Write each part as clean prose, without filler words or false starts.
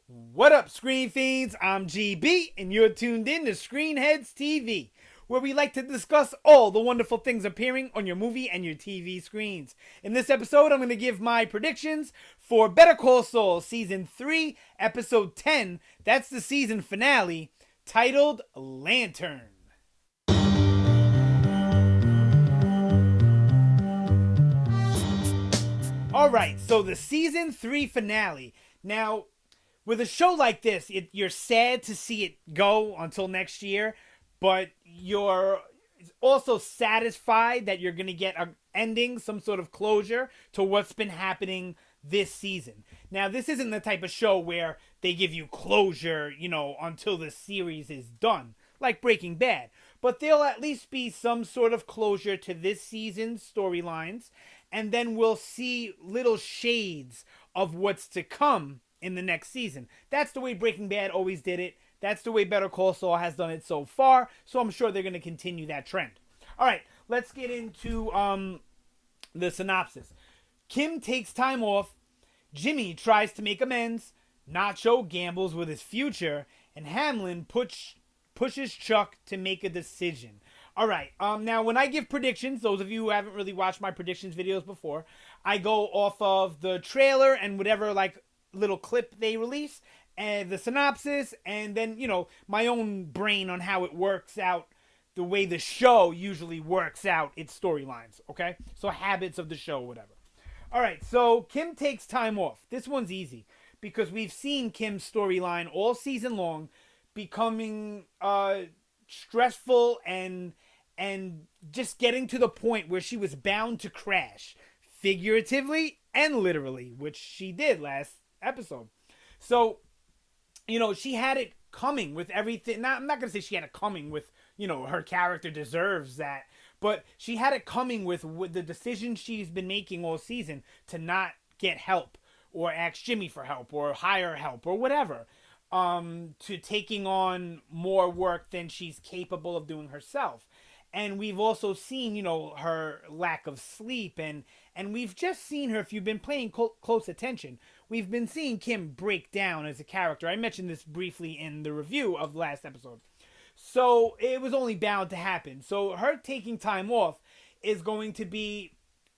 What up, Screen Fiends? I'm GB, and you're tuned in to Headz TV, where we like to discuss all the wonderful things appearing on your movie and your TV screens. In this episode, I'm going to give my predictions for Better Call Saul Season 3, Episode 10. That's the season finale, titled Lantern. Alright, so the Season 3 finale. Now, with a show like this, you're sad to see it go until next year, but you're also satisfied that you're going to get an ending, some sort of closure to what's been happening this season. Now, this isn't the type of show where they give you closure, until the series is done, like Breaking Bad. But there'll at least be some sort of closure to this season's storylines, and then we'll see little shades of what's to come in the next season. That's the way Breaking Bad always did it. That's the way Better Call Saul has done it so far. So I'm sure they're going to continue that trend. All right, let's get into the synopsis. Kim takes time off. Jimmy tries to make amends. Nacho gambles with his future. And Hamlin pushes Chuck to make a decision. All right, now when I give predictions, those of you who haven't really watched my predictions videos before, I go off of the trailer and whatever, little clip they release and the synopsis, and then my own brain on how it works out, the way the show usually works out its storylines. Okay, so habits of the show, whatever. All right, so Kim takes time off. This one's easy because we've seen Kim's storyline all season long becoming stressful and just getting to the point where she was bound to crash, figuratively and literally, which she did last episode. So, she had it coming with everything. I'm not going to say she had it coming with, her character deserves that. But she had it coming with the decisions she's been making all season to not get help or ask Jimmy for help or hire help or whatever. To taking on more work than she's capable of doing herself. And we've also seen, her lack of sleep. And we've just seen her, if you've been paying close attention, we've been seeing Kim break down as a character. I mentioned this briefly in the review of the last episode. So it was only bound to happen. So her taking time off is going to be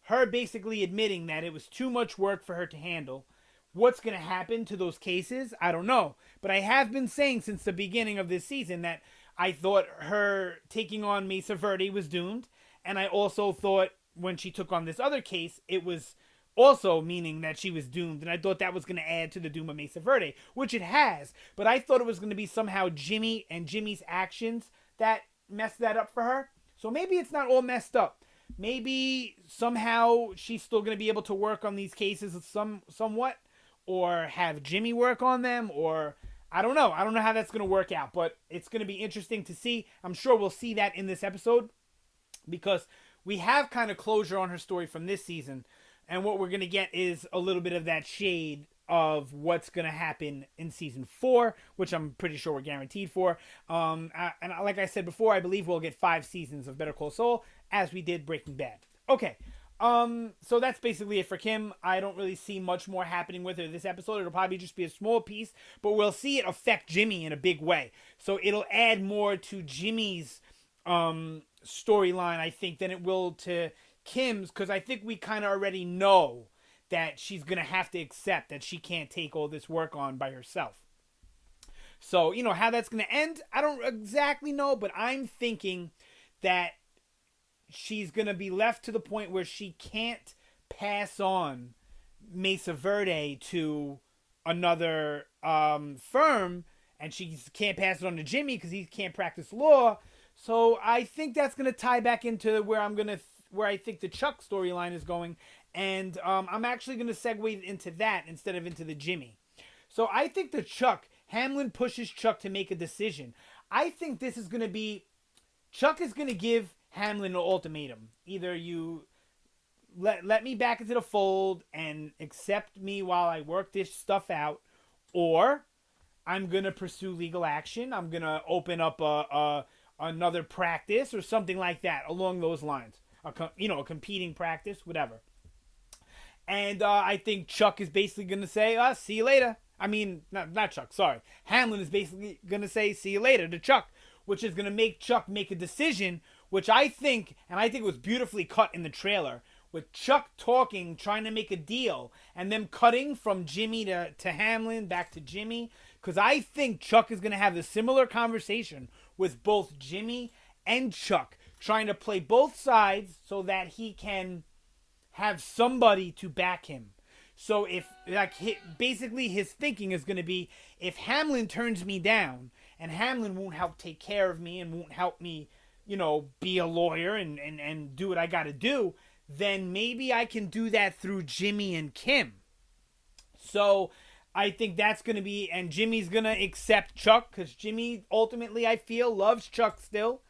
her basically admitting that it was too much work for her to handle. What's going to happen to those cases, I don't know. But I have been saying since the beginning of this season that I thought her taking on Mesa Verde was doomed. And I also thought when she took on this other case, it was also meaning that she was doomed. And I thought that was going to add to the doom of Mesa Verde, which it has. But I thought it was going to be somehow Jimmy and Jimmy's actions that messed that up for her. So maybe it's not all messed up. Maybe somehow she's still going to be able to work on these cases somewhat. Or have Jimmy work on them, or I don't know. I don't know how that's going to work out, but it's going to be interesting to see. I'm sure we'll see that in this episode because we have kind of closure on her story from this season, and what we're going to get is a little bit of that shade of what's going to happen in season 4, which I'm pretty sure we're guaranteed for. And like I said before, I believe we'll get 5 seasons of Better Call Saul as we did Breaking Bad. Okay. So that's basically it for Kim. I don't really see much more happening with her this episode. It'll probably just be a small piece, but we'll see it affect Jimmy in a big way. So it'll add more to Jimmy's storyline, I think, than it will to Kim's, because I think we kind of already know that she's going to have to accept that she can't take all this work on by herself. So, how that's going to end, I don't exactly know, but I'm thinking that she's going to be left to the point where she can't pass on Mesa Verde to another firm, and she can't pass it on to Jimmy because he can't practice law. So I think that's going to tie back into where I think the Chuck storyline is going, and I'm actually going to segue into that instead of into the Jimmy. So I think the Hamlin pushes Chuck to make a decision. I think this is going to be, Chuck is going to give Hamlin an ultimatum. Either you let me back into the fold and accept me while I work this stuff out, or I'm going to pursue legal action. I'm going to open up another practice or something like that along those lines. A competing practice, whatever. And I think Chuck is basically going to say, see you later. I mean, not Chuck, sorry. Hamlin is basically going to say, see you later to Chuck, which is going to make Chuck make a decision, which I think it was beautifully cut in the trailer, with Chuck talking, trying to make a deal, and them cutting from Jimmy to Hamlin, back to Jimmy, because I think Chuck is going to have a similar conversation with both Jimmy and Chuck, trying to play both sides so that he can have somebody to back him. So if, like, basically his thinking is going to be, if Hamlin turns me down, and Hamlin won't help take care of me and won't help me, be a lawyer and do what I got to do, then maybe I can do that through Jimmy and Kim. So I think that's going to be, and Jimmy's going to accept Chuck, because Jimmy ultimately, I feel, loves Chuck still.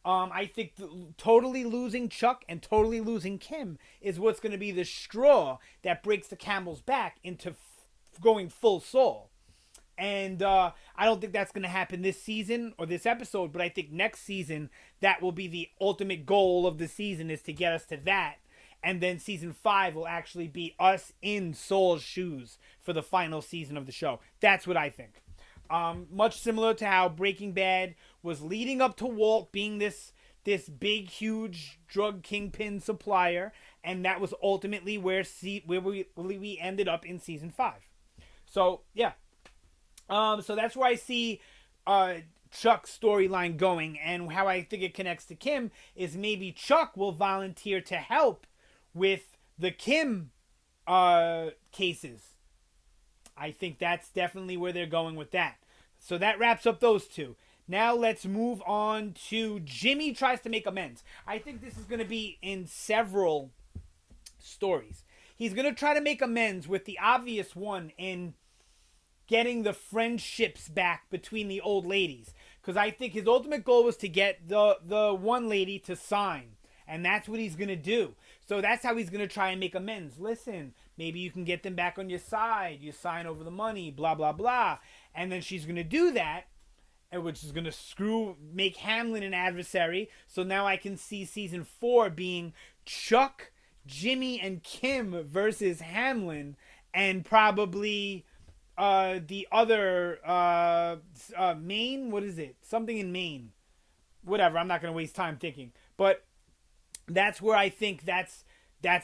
I think totally losing Chuck and totally losing Kim is what's going to be the straw that breaks the camel's back into going full Saul. And I don't think that's going to happen this season or this episode, but I think next season that will be the ultimate goal of the season, is to get us to that. And then season 5 will actually be us in Saul's shoes for the final season of the show. That's what I think. Much similar to how Breaking Bad was leading up to Walt being this big, huge drug kingpin supplier, and that was ultimately where we ended up in season 5. So yeah, so that's where I see Chuck's storyline going, and how I think it connects to Kim is maybe Chuck will volunteer to help with the Kim cases. I think that's definitely where they're going with that. So that wraps up those two. Now let's move on to Jimmy tries to make amends. I think this is going to be in several stories. He's going to try to make amends with the obvious one in getting the friendships back between the old ladies. Because I think his ultimate goal was to get the one lady to sign. And that's what he's going to do. So that's how he's going to try and make amends. Listen, maybe you can get them back on your side. You sign over the money, blah, blah, blah. And then she's going to do that, which is going to make Hamlin an adversary. So now I can see season 4 being Chuck, Jimmy, and Kim versus Hamlin. And probably the other, Maine? What is it? Something in Maine. Whatever, I'm not going to waste time thinking. But that's where I think that's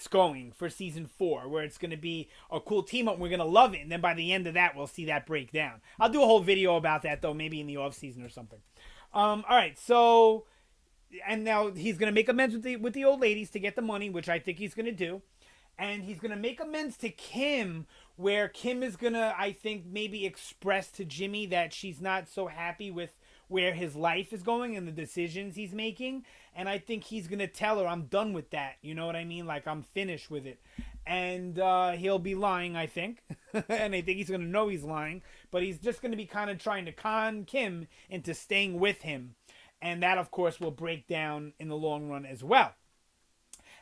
going for season 4, where it's going to be a cool team up and we're going to love it. And then by the end of that, we'll see that break down. I'll do a whole video about that, though, maybe in the off season or something. All right, so, and now he's going to make amends with the old ladies to get the money, which I think he's going to do. And he's going to make amends to Kim, where Kim is going to, I think, maybe express to Jimmy that she's not so happy with where his life is going and the decisions he's making. And I think he's going to tell her, I'm done with that. You know what I mean? Like, I'm finished with it. And he'll be lying, I think. And I think he's going to know he's lying. But he's just going to be kind of trying to con Kim into staying with him. And that, of course, will break down in the long run as well.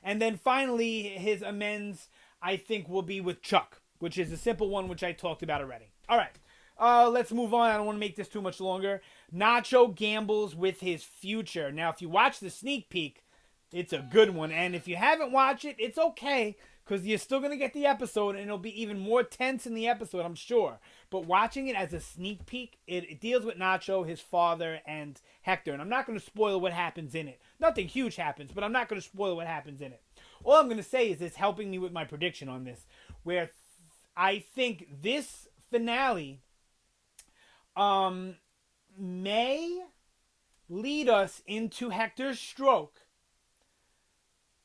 And then finally, his amends, I think, will be with Chuck, which is a simple one, which I talked about already. All right. Let's move on. I don't want to make this too much longer. Nacho gambles with his future. Now, if you watch the sneak peek, it's a good one. And if you haven't watched it, it's okay, because you're still going to get the episode, and it'll be even more tense in the episode, I'm sure. But watching it as a sneak peek, it deals with Nacho, his father, and Hector. And I'm not going to spoil what happens in it. Nothing huge happens, but I'm not going to spoil what happens in it. All I'm going to say is it's helping me with my prediction on this, where I think this finale may lead us into Hector's stroke,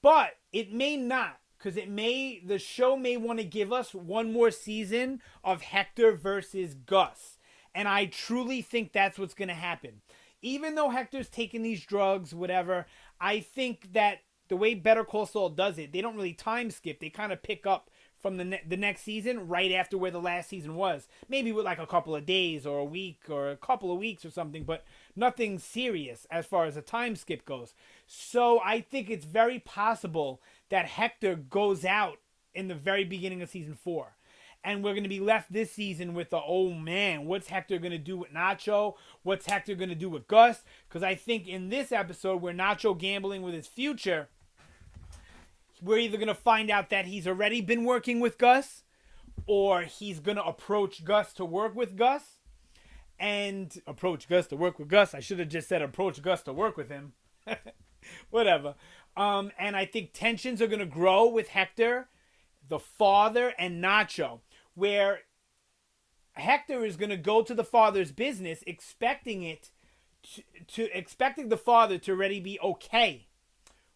but it may not, because the show may want to give us one more season of Hector versus Gus, and I truly think that's what's going to happen. Even though Hector's taking these drugs, whatever, I think that the way Better Call Saul does it, they don't really time skip. They kind of pick up from the next season right after where the last season was. Maybe with like a couple of days or a week or a couple of weeks or something, but nothing serious as far as a time skip goes. So I think it's very possible that Hector goes out in the very beginning of season 4. And we're going to be left this season with oh man, what's Hector going to do with Nacho? What's Hector going to do with Gus? Because I think in this episode where Nacho gambling with his future, we're either going to find out that he's already been working with Gus, or he's gonna approach Gus to work with Gus, and approach Gus to work with Gus. I should have just said approach Gus to work with him. Whatever. And I think tensions are gonna grow with Hector, the father, and Nacho, where Hector is gonna go to the father's business, expecting expecting the father to already be okay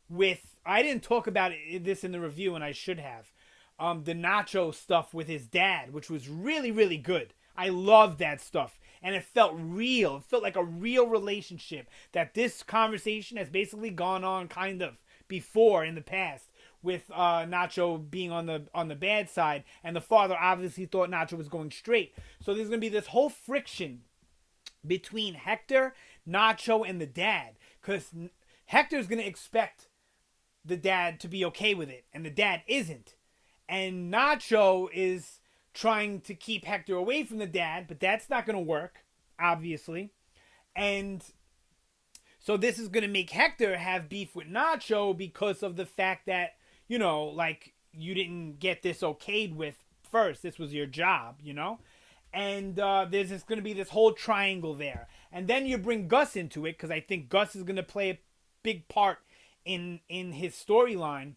with. I didn't talk about this in the review, and I should have. The Nacho stuff with his dad, which was really, really good. I loved that stuff. And it felt real. It felt like a real relationship that this conversation has basically gone on kind of before in the past, with Nacho being on the bad side, and the father obviously thought Nacho was going straight. So there's going to be this whole friction between Hector, Nacho, and the dad, because Hector's going to expect the dad to be okay with it, and the dad isn't. And Nacho is trying to keep Hector away from the dad, but that's not going to work, obviously. And so this is going to make Hector have beef with Nacho because of the fact that, you know, like, you didn't get this okayed with first. This was your job, you know? And there's going to be this whole triangle there. And then you bring Gus into it, because I think Gus is going to play a big part in his storyline,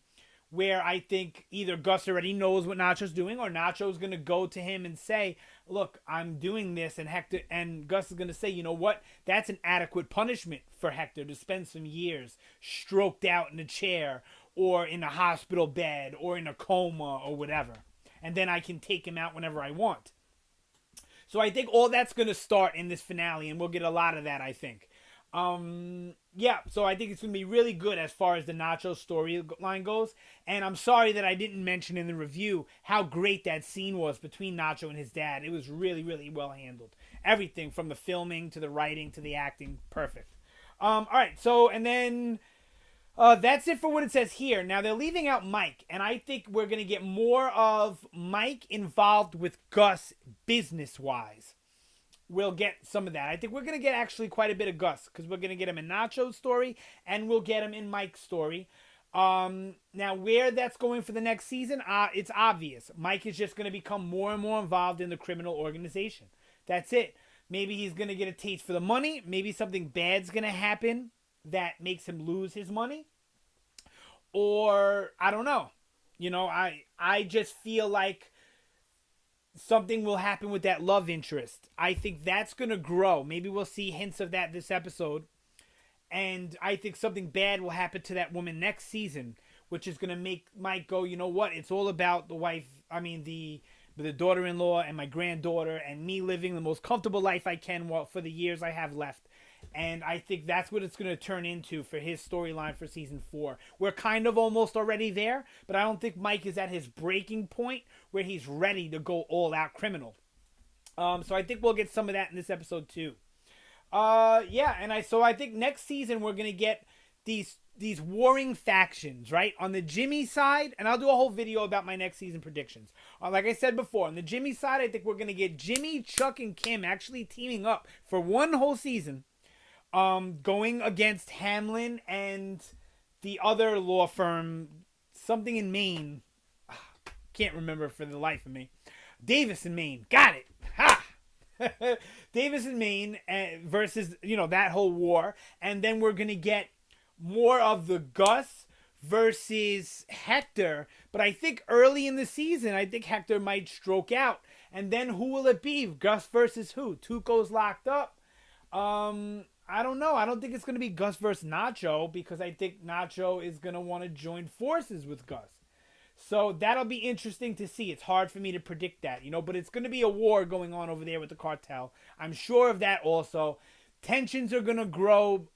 where I think either Gus already knows what Nacho's doing, or Nacho's going to go to him and say, look, I'm doing this, and Gus is going to say, you know what? That's an adequate punishment for Hector to spend some years stroked out in a chair, or in a hospital bed, or in a coma, or whatever. And then I can take him out whenever I want. So I think all that's going to start in this finale, and we'll get a lot of that, I think. Yeah, so I think it's going to be really good as far as the Nacho storyline goes. And I'm sorry that I didn't mention in the review how great that scene was between Nacho and his dad. It was really, really well handled. Everything from the filming to the writing to the acting, perfect. All right, so, and then that's it for what it says here. Now, they're leaving out Mike, and I think we're going to get more of Mike involved with Gus business-wise. We'll get some of that. I think we're going to get actually quite a bit of Gus, because we're going to get him in Nacho's story, and we'll get him in Mike's story. Now, where that's going for the next season, it's obvious. Mike is just going to become more and more involved in the criminal organization. That's it. Maybe he's going to get a taste for the money. Maybe something bad's going to happen that makes him lose his money. Or, I don't know. You know, I just feel like something will happen with that love interest. I think that's going to grow. Maybe we'll see hints of that this episode. And I think something bad will happen to that woman next season, which is going to make Mike go, you know what? It's all about the wife. I mean, the daughter-in-law and my granddaughter, and me living the most comfortable life I can for the years I have left. And I think that's what it's going to turn into for his storyline for season 4. We're kind of almost already there, but I don't think Mike is at his breaking point where he's ready to go all out criminal. So I think we'll get some of that in this episode too. Yeah, and I think next season we're going to get these warring factions, right? On the Jimmy side, and I'll do a whole video about my next season predictions. Like I said before, on the Jimmy side, I think we're going to get Jimmy, Chuck, and Kim actually teaming up for one whole season. Going against Hamlin and the other law firm, something in Maine. Can't remember for the life of me. Davis in Maine. Got it. Ha! Davis in Maine versus, you know, that whole war. And then we're going to get more of the Gus versus Hector. But I think early in the season, I think Hector might stroke out. And then who will it be? Gus versus who? Tuco's locked up. I don't know. I don't think it's going to be Gus versus Nacho, because I think Nacho is going to want to join forces with Gus. So that'll be interesting to see. It's hard for me to predict that, you know, but it's going to be a war going on over there with the cartel. I'm sure of that also. Tensions are going to grow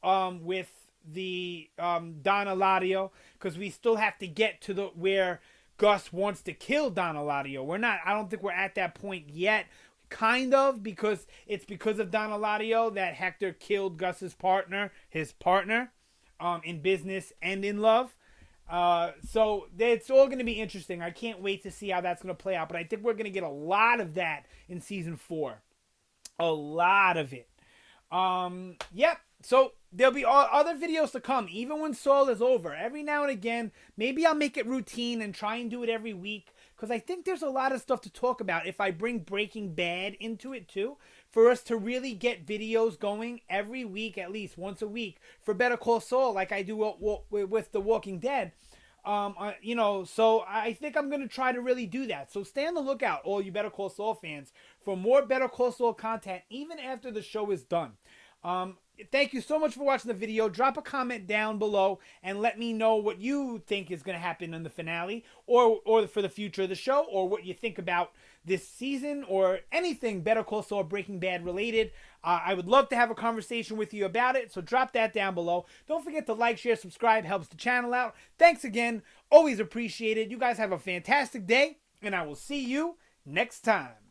with the Don Eladio, because we still have to get to where Gus wants to kill Don Eladio. I don't think we're at that point yet. Kind of, because it's because of Don Eladio that Hector killed Gus's partner, in business and in love. So it's all going to be interesting. I can't wait to see how that's going to play out. But I think we're going to get a lot of that in season 4. A lot of it. Yep. So there'll be other videos to come, even when Saul is over. Every now and again, maybe I'll make it routine and try and do it every week, because I think there's a lot of stuff to talk about if I bring Breaking Bad into it too, for us to really get videos going every week, at least once a week, for Better Call Saul, like I do with The Walking Dead. So I think I'm going to try to really do that. So stay on the lookout, all you Better Call Saul fans, for more Better Call Saul content, even after the show is done. Thank you so much for watching the video. Drop a comment down below and let me know what you think is going to happen in the finale, or for the future of the show, or what you think about this season, or anything Better Call Saul Breaking Bad related. I would love to have a conversation with you about it, so drop that down below. Don't forget to like, share, subscribe. Helps the channel out. Thanks again. Always appreciated. You guys have a fantastic day, and I will see you next time.